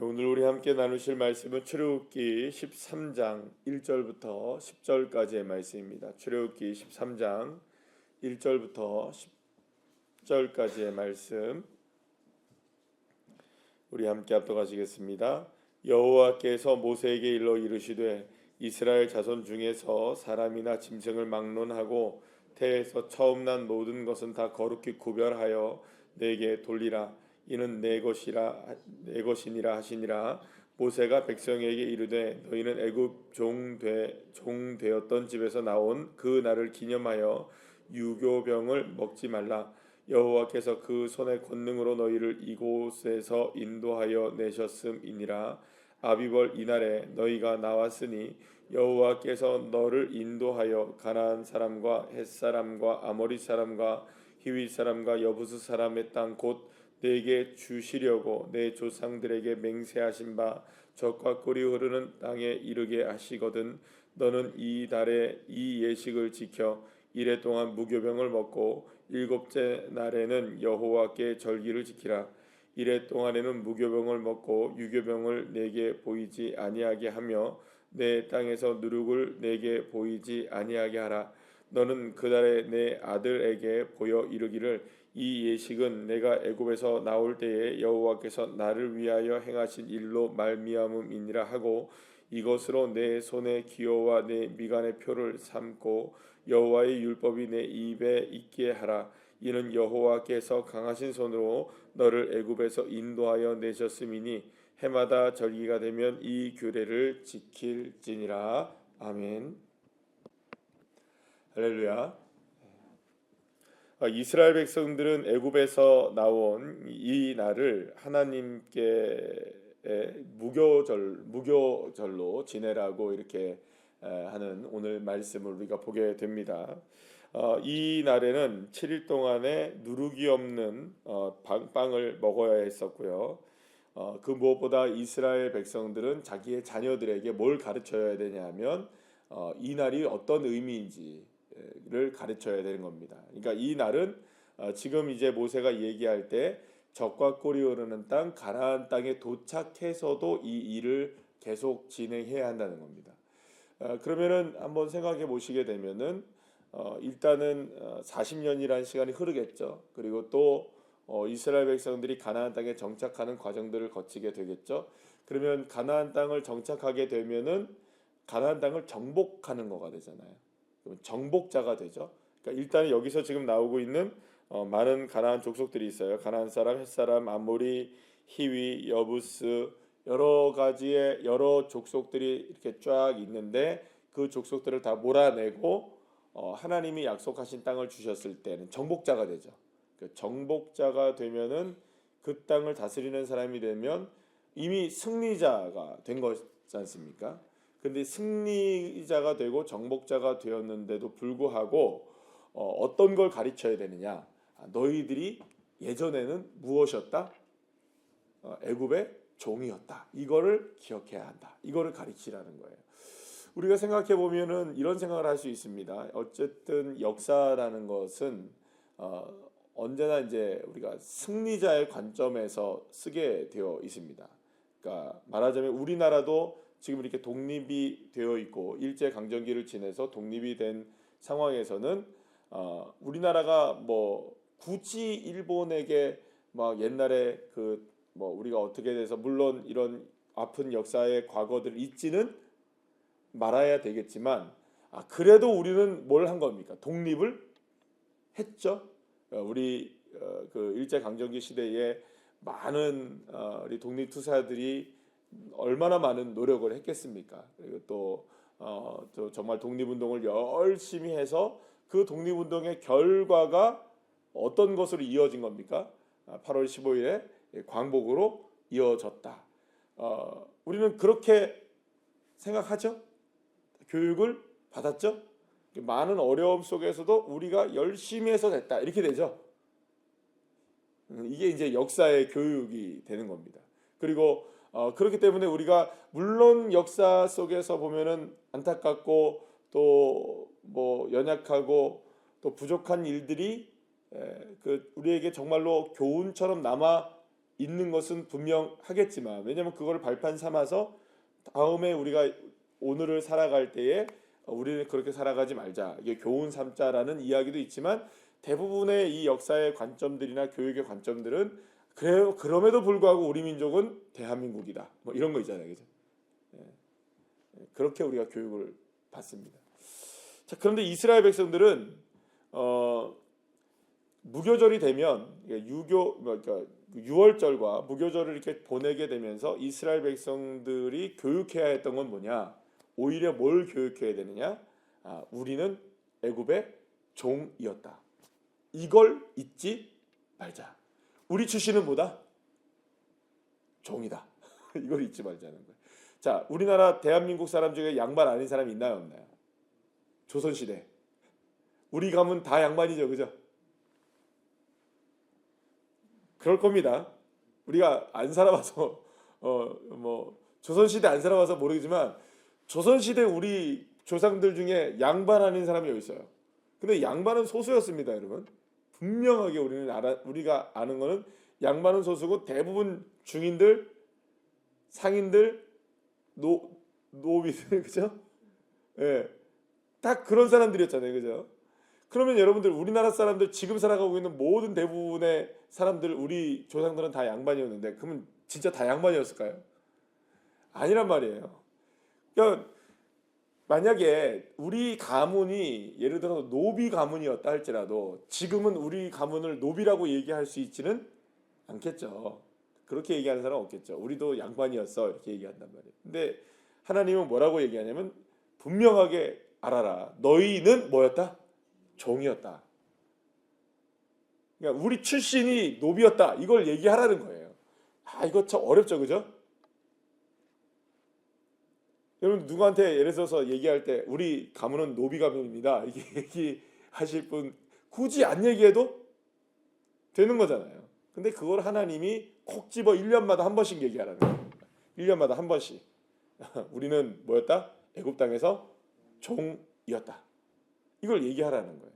오늘 우리 함께 나누실 말씀은 출애굽기 13장 1절부터 10절까지의 말씀입니다. 출애굽기 13장 1절부터 10절까지의 말씀 우리 함께 합독하시겠습니다. 여호와께서 모세에게 일러 이르시되 이스라엘 자손 중에서 사람이나 짐승을 막론하고 태에서 처음 난 모든 것은 다 거룩히 구별하여 내게 돌리라. 이는 내 것이니라 하시니라. 모세가 백성에게 이르되 너희는 애굽 종 되었던 집에서 나온 그 날을 기념하여 유교병을 먹지 말라. 여호와께서 그 손의 권능으로 너희를 이곳에서 인도하여 내셨음이니라. 아비벌 이날에 너희가 나왔으니 여호와께서 너를 인도하여 가나안 사람과 헷 사람과 아모리 사람과 히윗 사람과 여부스 사람의 땅 곧 내게 주시려고 내 조상들에게 맹세하신 바 젖과 꿀이 흐르는 땅에 이르게 하시거든. 너는 이 달에 이 예식을 지켜 이래 동안 무교병을 먹고 일곱째 날에는 여호와께 절기를 지키라. 이래 동안에는 무교병을 먹고 유교병을 내게 보이지 아니하게 하며 내 땅에서 누룩을 내게 보이지 아니하게 하라. 너는 그달에 내 아들에게 보여 이르기를 이 예식은 내가 애굽에서 나올 때에 여호와께서 나를 위하여 행하신 일로 말미암음이니라 하고 이것으로 내 손의 기호와 내 미간의 표를 삼고 여호와의 율법이 내 입에 있게 하라. 이는 여호와께서 강하신 손으로 너를 애굽에서 인도하여 내셨음이니 해마다 절기가 되면 이 규례를 지킬지니라. 아멘. 할렐루야. 이스라엘 백성들은 애굽에서 나온 이 날을 하나님께 무교절로 지내라고 이렇게 하는 오늘 말씀을 우리가 보게 됩니다. 이 날에는 7일 동안에 누룩이 없는 빵을 먹어야 했었고요. 그 무엇보다 이스라엘 백성들은 자기의 자녀들에게 뭘 가르쳐야 되냐면 이 날이 어떤 의미인지를 가르쳐야 되는 겁니다. 그러니까 이 날은 지금 이제 모세가 얘기할 때 젖과 꿀이 흐르는 땅 가나안 땅에 도착해서도 이 일을 계속 진행해야 한다는 겁니다. 그러면은 한번 생각해 보시게 되면은 일단은 40년이라는 시간이 흐르겠죠. 그리고 또 이스라엘 백성들이 가나안 땅에 정착하는 과정들을 거치게 되겠죠. 그러면 가나안 땅을 정착하게 되면은 가나안 땅을 정복하는 거가 되잖아요. 그럼 정복자가 되죠. 그러니까 일단 여기서 지금 나오고 있는 많은 가나안 족속들이 있어요. 가나안 사람, 헷 사람, 아모리, 히위, 여부스 여러 가지의 여러 족속들이 이렇게 쫙 있는데 그 족속들을 다 몰아내고 하나님이 약속하신 땅을 주셨을 때는 정복자가 되죠. 그 정복자가 되면은 그 땅을 다스리는 사람이 되면 이미 승리자가 된 거지 않습니까? 근데 승리자가 되고 정복자가 되었는데도 불구하고 어떤 걸 가르쳐야 되느냐? 너희들이 예전에는 무엇이었다? 애굽의 종이었다. 이거를 기억해야 한다. 이거를 가르치라는 거예요. 우리가 생각해 보면은 이런 생각을 할 수 있습니다. 어쨌든 역사라는 것은 언제나 이제 우리가 승리자의 관점에서 쓰게 되어 있습니다. 그러니까 말하자면 우리나라도 지금 이렇게 독립이 되어 있고 일제 강점기를 지내서 독립이 된 상황에서는 우리나라가 뭐 굳이 일본에게 막 옛날에 그 뭐 우리가 어떻게 돼서 물론 이런 아픈 역사의 과거들 잊지는 말아야 되겠지만 그래도 우리는 뭘 한 겁니까? 독립을 했죠. 우리 그 일제 강점기 시대에 많은 우리 독립투사들이 얼마나 많은 노력을 했겠습니까? 그리고 또 정말 독립운동을 열심히 해서 그 독립운동의 결과가 어떤 것으로 이어진 겁니까? 8월 15일에 광복으로 이어졌다. 우리는 그렇게 생각하죠? 교육을 받았죠? 많은 어려움 속에서도 우리가 열심히 해서 됐다. 이렇게 되죠. 이게 이제 역사의 교육이 되는 겁니다. 그리고 그렇기 때문에 우리가 물론 역사 속에서 보면은 안타깝고 또 뭐 연약하고 또 부족한 일들이 그 우리에게 정말로 교훈처럼 남아 있는 것은 분명하겠지만, 왜냐하면 그걸 발판 삼아서 다음에 우리가 오늘을 살아갈 때에 우리는 그렇게 살아가지 말자, 이게 교훈 삼자라는 이야기도 있지만, 대부분의 이 역사의 관점들이나 교육의 관점들은 그래요. 그럼에도 불구하고 우리 민족은 대한민국이다. 뭐 이런 거 있잖아요, 그죠? 그렇게 우리가 교육을 받습니다. 자, 그런데 이스라엘 백성들은 무교절이 되면 그러니까 유월절과 무교절을 이렇게 보내게 되면서 이스라엘 백성들이 교육해야 했던 건 뭐냐? 오히려 뭘 교육해야 되느냐? 우리는 애굽의 종이었다. 이걸 잊지 말자. 우리 출신은 뭐다? 종이다. 이걸 잊지 말자는 거예요. 자, 우리나라 대한민국 사람 중에 양반 아닌 사람이 있나요, 없나요? 조선시대. 우리 가문 다 양반이죠, 그죠? 그럴 겁니다. 우리가 안 살아봐서 뭐 조선시대 안 살아봐서 모르겠지만 조선시대 우리 조상들 중에 양반 아닌 사람이 여기 있어요. 근데 양반은 소수였습니다, 여러분. 분명하게 우리가 아는 거는 양반은 소수고 대부분 중인들, 상인들, 노비들, 그죠? 예, 딱 그런 사람들이었잖아요, 그죠? 그러면 여러분들 우리나라 사람들 지금 살아가고 있는 모든 대부분의 사람들 우리 조상들은 다 양반이었는데 그러면 진짜 다 양반이었을까요? 아니란 말이에요. 그러니까 만약에 우리 가문이 예를 들어서 노비 가문이었다 할지라도 지금은 우리 가문을 노비라고 얘기할 수 있지는 않겠죠. 그렇게 얘기하는 사람은 없겠죠. 우리도 양반이었어 이렇게 얘기한단 말이에요. 근데 하나님은 뭐라고 얘기하냐면 분명하게 알아라. 너희는 뭐였다? 종이었다. 그러니까 우리 출신이 노비였다. 이걸 얘기하라는 거예요. 이거 참 어렵죠, 그죠? 여러분 누구한테 예를 들어서 얘기할 때 우리 가문은 노비 가문입니다. 이게 얘기하실 분 굳이 안 얘기해도 되는 거잖아요. 근데 그걸 하나님이 콕 집어 1년마다 한 번씩 얘기하라는 거예요. 1년마다 한 번씩. 우리는 뭐였다? 애굽 땅에서 종이었다. 이걸 얘기하라는 거예요.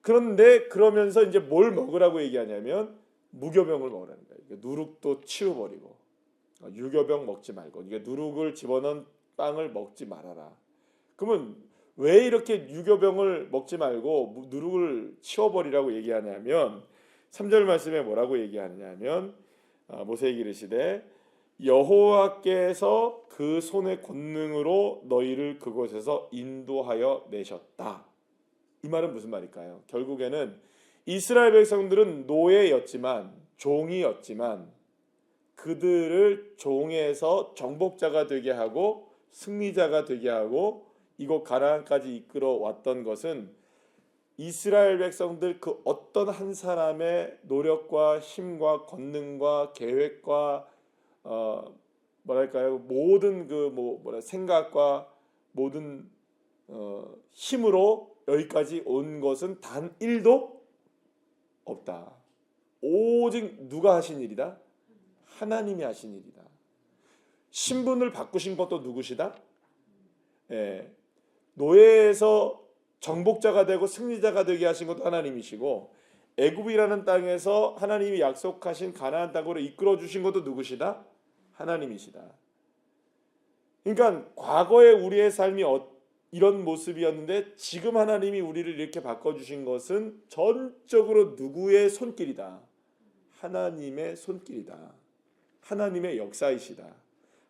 그런데 그러면서 이제 뭘 먹으라고 얘기하냐면 무교병을 먹으라는 거예요. 누룩도 치워버리고 유교병 먹지 말고 이게 누룩을 집어넣은 빵을 먹지 말아라. 그러면 왜 이렇게 유교병을 먹지 말고 누룩을 치워버리라고 얘기하냐면 3절 말씀에 뭐라고 얘기하냐면 모세에게 이르시되 여호와께서 그 손의 권능으로 너희를 그곳에서 인도하여 내셨다. 이 말은 무슨 말일까요? 결국에는 이스라엘 백성들은 노예였지만 종이었지만 그들을 종에서 정복자가 되게 하고 승리자가 되게 하고 이곳 가나안까지 이끌어 왔던 것은 이스라엘 백성들 그 어떤 한 사람의 노력과 힘과 권능과 계획과 뭐랄까요 모든 생각과 모든 힘으로 여기까지 온 것은 단 1도 없다. 오직 누가 하신 일이다? 하나님이 하신 일이다. 신분을 바꾸신 것도 누구시다? 노예에서 정복자가 되고 승리자가 되게 하신 것도 하나님이시고 애굽이라는 땅에서 하나님이 약속하신 가나안 땅으로 이끌어 주신 것도 누구시다? 하나님이시다. 그러니까 과거에 우리의 삶이 이런 모습이었는데 지금 하나님이 우리를 이렇게 바꿔주신 것은 전적으로 누구의 손길이다? 하나님의 손길이다. 하나님의 역사이시다.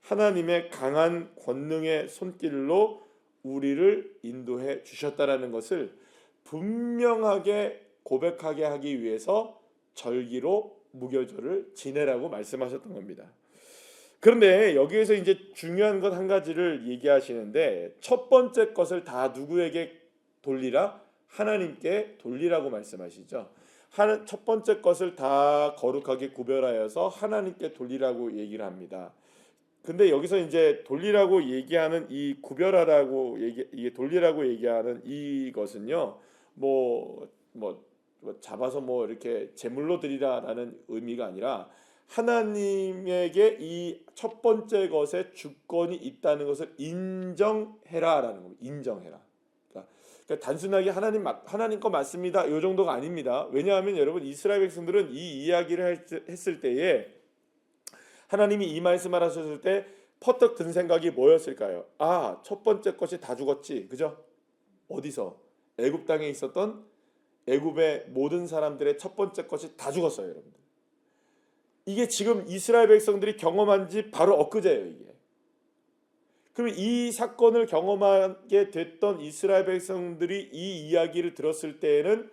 하나님의 강한 권능의 손길로 우리를 인도해 주셨다라는 것을 분명하게 고백하게 하기 위해서 절기로 무교절을 지내라고 말씀하셨던 겁니다. 그런데 여기에서 이제 중요한 것 한 가지를 얘기하시는데 첫 번째 것을 다 누구에게 돌리라? 하나님께 돌리라고 말씀하시죠. 첫 번째 것을 다 거룩하게 구별하여서 하나님께 돌리라고 얘기를 합니다. 근데 여기서 이제 돌리라고 얘기하는 이 구별하라고 이게 돌리라고 얘기하는 이것은요. 잡아서 이렇게 제물로 드리라라는 의미가 아니라 하나님에게 이 첫 번째 것에 주권이 있다는 것을 인정해라라는 겁니다. 인정해라. 그러니까 그러니까 단순하게 하나님 거 맞습니다. 이 정도가 아닙니다. 왜냐하면 여러분 이스라엘 백성들은 이 이야기를 했을 때에 하나님이 이 말씀을 하셨을 때 퍼뜩 든 생각이 뭐였을까요? 아, 첫 번째 것이 다 죽었지. 그죠? 어디서? 애굽 땅에 있었던 애굽의 모든 사람들의 첫 번째 것이 다 죽었어요, 여러분들. 이게 지금 이스라엘 백성들이 경험한 지 바로 엊그제예요, 이게. 그러면 이 사건을 경험하게 됐던 이스라엘 백성들이 이 이야기를 들었을 때에는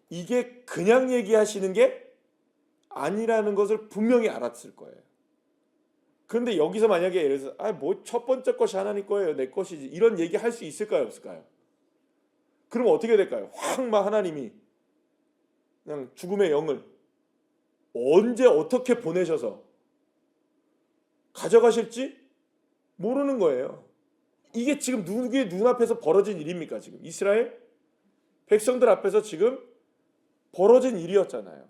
이게 그냥 얘기하시는 게 아니라는 것을 분명히 알았을 거예요. 그런데 여기서 만약에 예를 들어서 뭐 첫 번째 것이 하나님 거예요, 내 것이지, 이런 얘기 할 수 있을까요, 없을까요? 그럼 어떻게 될까요? 확 막 하나님이 그냥 죽음의 영을 언제 어떻게 보내셔서 가져가실지 모르는 거예요. 이게 지금 누구의 눈앞에서 벌어진 일입니까? 지금 이스라엘 백성들 앞에서 지금 벌어진 일이었잖아요.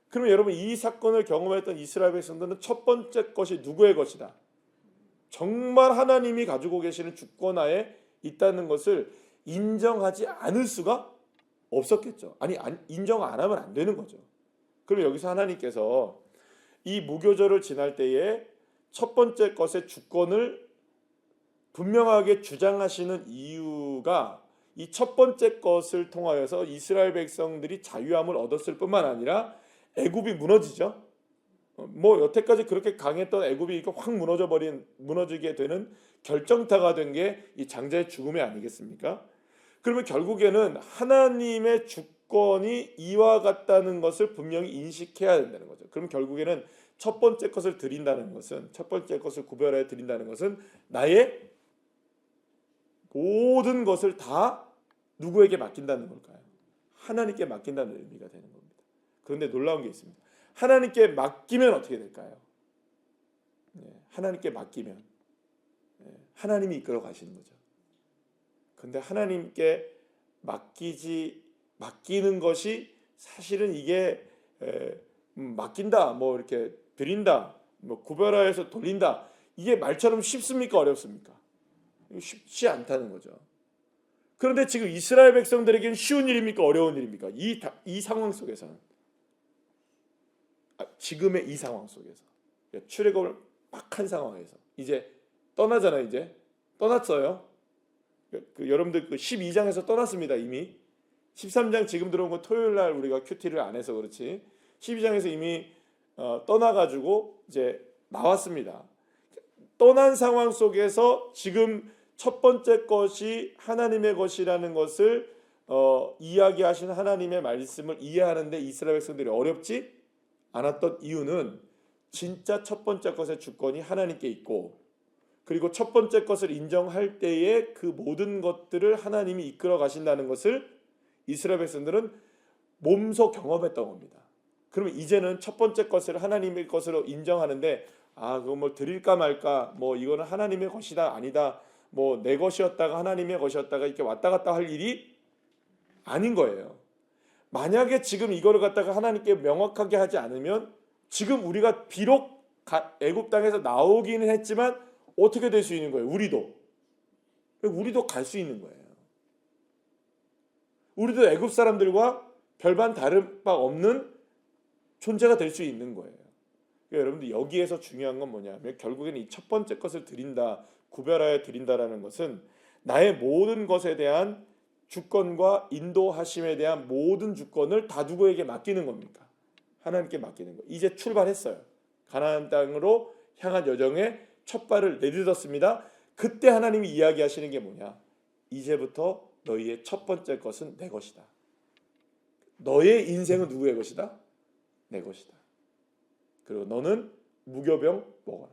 그러면 여러분 이 사건을 경험했던 이스라엘 백성들은 첫 번째 것이 누구의 것이다. 정말 하나님이 가지고 계시는 주권하에 있다는 것을 인정하지 않을 수가 없었겠죠. 아니 인정 안 하면 안 되는 거죠. 그럼 여기서 하나님께서 이 무교절을 지날 때에 첫 번째 것의 주권을 분명하게 주장하시는 이유가 이 첫 번째 것을 통하여서 이스라엘 백성들이 자유함을 얻었을 뿐만 아니라 애굽이 무너지죠. 뭐 여태까지 그렇게 강했던 애굽이 이렇게 확 무너지게 되는 결정타가 된 게 이 장자의 죽음이 아니겠습니까? 그러면 결국에는 하나님의 주권이 이와 같다는 것을 분명히 인식해야 된다는 거죠. 그럼 결국에는 첫 번째 것을 드린다는 것은, 첫 번째 것을 구별하여 드린다는 것은 나의 모든 것을 다 누구에게 맡긴다는 걸까요? 하나님께 맡긴다는 의미가 되는 겁니다. 그런데 놀라운 게 있습니다. 하나님께 맡기면 어떻게 될까요? 하나님께 맡기면 하나님이 이끌어 가시는 거죠. 그런데 하나님께 맡기는 것이 사실은 이게 맡긴다, 뭐 이렇게 드린다, 뭐 구별하여서 돌린다, 이게 말처럼 쉽습니까? 어렵습니까? 쉽지 않다는 거죠. 그런데 지금 이스라엘 백성들에게는 쉬운 일입니까? 어려운 일입니까? 이 상황 속에서는, 지금의 이 상황 속에서, 출애굽을 막 한 상황에서 이제 떠나잖아요. 이제 떠났어요. 여러분들 12장에서 떠났습니다. 이미 13장 지금 들어온 건 토요일 날 우리가 큐티를 안 해서 그렇지, 12장에서 이미 떠나가지고 이제 나왔습니다. 떠난 상황 속에서 지금 첫 번째 것이 하나님의 것이라는 것을 이야기하신 하나님의 말씀을 이해하는데 이스라엘 백성들이 어렵지 않았던 이유는 진짜 첫 번째 것의 주권이 하나님께 있고, 그리고 첫 번째 것을 인정할 때에 그 모든 것들을 하나님이 이끌어 가신다는 것을 이스라엘 백성들은 몸소 경험했던 겁니다. 그러면 이제는 첫 번째 것을 하나님의 것으로 인정하는데, 그거 뭐 드릴까 말까, 뭐 이거는 하나님의 것이다 아니다, 뭐 내 것이었다가 하나님의 것이었다가 이렇게 왔다 갔다 할 일이 아닌 거예요. 만약에 지금 이거를 갖다가 하나님께 명확하게 하지 않으면 지금 우리가 비록 애굽 땅에서 나오기는 했지만 어떻게 될 수 있는 거예요? 우리도 갈 수 있는 거예요. 우리도 애굽 사람들과 별반 다른 바 없는 존재가 될 수 있는 거예요. 그러니까 여러분들 여기에서 중요한 건 뭐냐면 결국에는 이 첫 번째 것을 드린다, 구별하여 드린다라는 것은 나의 모든 것에 대한 주권과 인도하심에 대한 모든 주권을 다 누구에게 맡기는 겁니까? 하나님께 맡기는 거. 이제 출발했어요. 가나안 땅으로 향한 여정에 첫 발을 내딛었습니다. 그때 하나님이 이야기하시는 게 뭐냐? 이제부터 너희의 첫 번째 것은 내 것이다. 너의 인생은 누구의 것이다? 내 것이다. 그리고 너는 무교병 먹어라.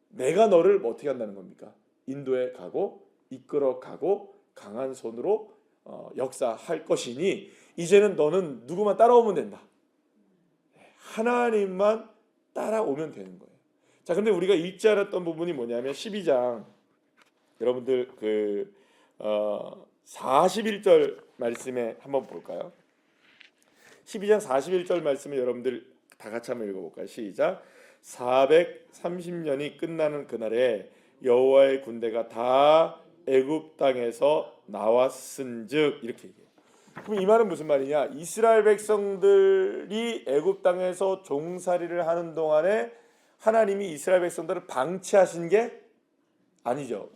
내가 너를 어떻게 한다는 겁니까? 인도에 가고 이끌어 가고 강한 손으로 역사할 것이니 이제는 너는 누구만 따라오면 된다. 하나님만 따라오면 되는 거예요. 자, 근데 우리가 읽지 않았던 부분이 뭐냐면 12장 여러분들 41절 말씀에 한번 볼까요? 12장 41절 말씀을 여러분들 다 같이 한번 읽어볼까요? 시작. 430년이 끝나는 그날에 여호와의 군대가 다 애굽 땅에서 나왔은즉 이렇게 얘기해요. 그럼 이 말은 무슨 말이냐? 이스라엘 백성들이 애굽 땅에서 종살이를 하는 동안에 하나님이 이스라엘 백성들을 방치하신 게 아니죠.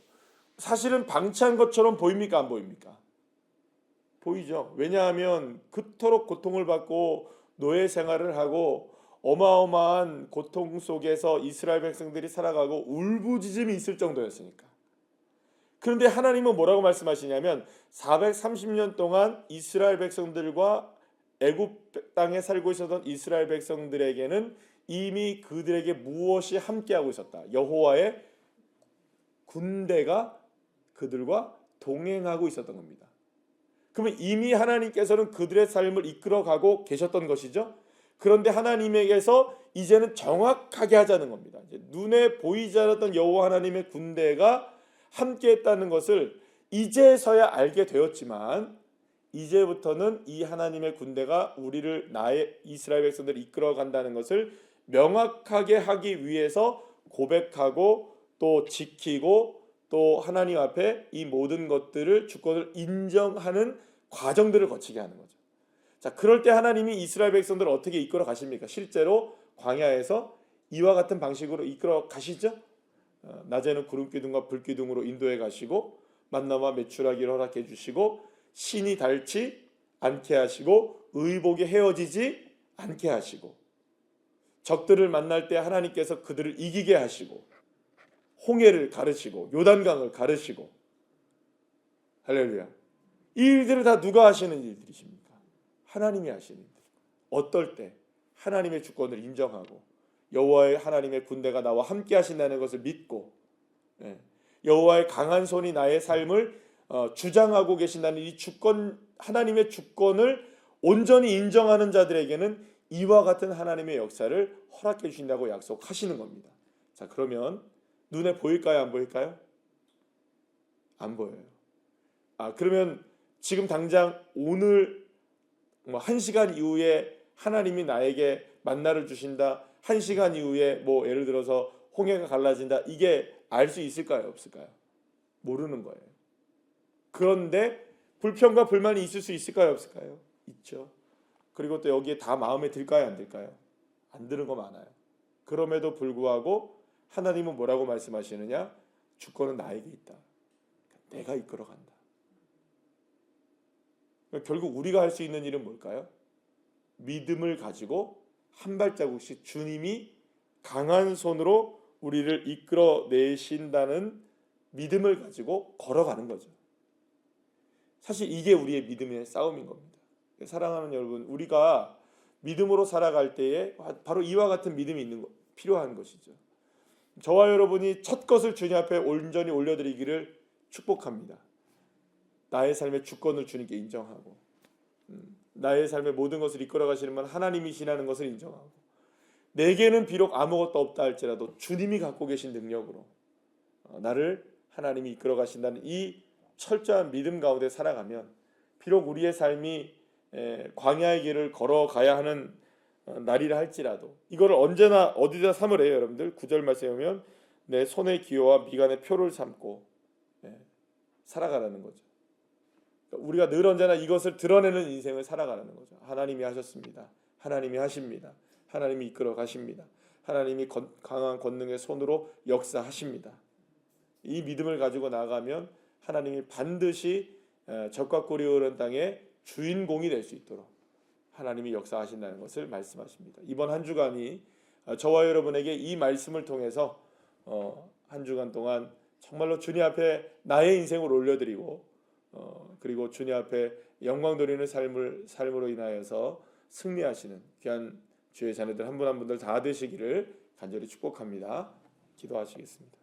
사실은 방치한 것처럼 보입니까? 안 보입니까? 보이죠. 왜냐하면 그토록 고통을 받고 노예 생활을 하고 어마어마한 고통 속에서 이스라엘 백성들이 살아가고 울부짖음이 있을 정도였으니까. 그런데 하나님은 뭐라고 말씀하시냐면 430년 동안 이스라엘 백성들과 애굽 땅에 살고 있었던 이스라엘 백성들에게는 이미 그들에게 무엇이 함께하고 있었다. 여호와의 군대가 그들과 동행하고 있었던 겁니다. 그러면 이미 하나님께서는 그들의 삶을 이끌어가고 계셨던 것이죠. 그런데 하나님에게서 이제는 정확하게 하자는 겁니다. 이제 눈에 보이지 않았던 여호와 하나님의 군대가 함께했다는 것을 이제서야 알게 되었지만 이제부터는 이 하나님의 군대가 우리를 나의 이스라엘 백성들을 이끌어 간다는 것을 명확하게 하기 위해서 고백하고 또 지키고 또 하나님 앞에 이 모든 것들을 주권을 인정하는 과정들을 거치게 하는 거죠. 자, 그럴 때 하나님이 이스라엘 백성들을 어떻게 이끌어 가십니까? 실제로 광야에서 이와 같은 방식으로 이끌어 가시죠. 낮에는 구름기둥과 불기둥으로 인도해 가시고 만나와 메추라기를 허락해 주시고 신이 닳지 않게 하시고 의복이 헤어지지 않게 하시고 적들을 만날 때 하나님께서 그들을 이기게 하시고 홍해를 가르시고 요단강을 가르시고 할렐루야. 이 일들을 다 누가 하시는 일들이십니까? 하나님이 하시는 일들. 어떨 때 하나님의 주권을 인정하고 여호와의 하나님의 군대가 나와 함께 하신다는 것을 믿고 여호와의 강한 손이 나의 삶을 주장하고 계신다는 이 주권, 하나님의 주권을 온전히 인정하는 자들에게는 이와 같은 하나님의 역사를 허락해 주신다고 약속하시는 겁니다. 자, 그러면 눈에 보일까요? 안 보일까요? 안 보여요. 그러면 지금 당장 오늘 1시간 이후에 하나님이 나에게 만나를 주신다. 1시간 이후에 예를 들어서 홍해가 갈라진다. 이게 알 수 있을까요? 없을까요? 모르는 거예요. 그런데 불평과 불만이 있을 수 있을까요? 없을까요? 있죠. 그리고 또 여기에 다 마음에 들까요? 안 들까요? 안 드는 거 많아요. 그럼에도 불구하고 하나님은 뭐라고 말씀하시느냐? 주권은 나에게 있다. 내가 이끌어 간다. 결국 우리가 할 수 있는 일은 뭘까요? 믿음을 가지고 한 발자국씩 주님이 강한 손으로 우리를 이끌어 내신다는 믿음을 가지고 걸어가는 거죠. 사실 이게 우리의 믿음의 싸움인 겁니다. 사랑하는 여러분, 우리가 믿음으로 살아갈 때에 바로 이와 같은 믿음이 필요한 것이죠. 저와 여러분이 첫 것을 주님 앞에 온전히 올려드리기를 축복합니다. 나의 삶의 주권을 주님께 인정하고 나의 삶의 모든 것을 이끌어 가시는 분 하나님이시라는 것을 인정하고 내게는 비록 아무것도 없다 할지라도 주님이 갖고 계신 능력으로 나를 하나님이 이끌어 가신다는 이 철저한 믿음 가운데 살아가면 비록 우리의 삶이 광야의 길을 걸어가야 하는 날이라 할지라도 이거를 언제나 어디다 삼으래요. 여러분들 9절 말씀에 보면 내 손의 기호와 미간의 표를 삼고 살아가라는 거죠. 우리가 늘 언제나 이것을 드러내는 인생을 살아가는 거죠. 하나님이 하셨습니다. 하나님이 하십니다. 하나님이 이끌어 가십니다. 하나님이 강한 권능의 손으로 역사하십니다. 이 믿음을 가지고 나가면 하나님이 반드시 적과 꿀이 흐르는 땅의 주인공이 될 수 있도록 하나님이 역사하신다는 것을 말씀하십니다. 이번 한 주간이 저와 여러분에게 이 말씀을 통해서 한 주간 동안 정말로 주님 앞에 나의 인생을 올려드리고 그리고 주님 앞에 영광 돌리는 삶으로 인하여서 승리하시는 귀한 주의 자녀들 한 분 한 분들 다 되시기를 간절히 축복합니다. 기도하시겠습니다.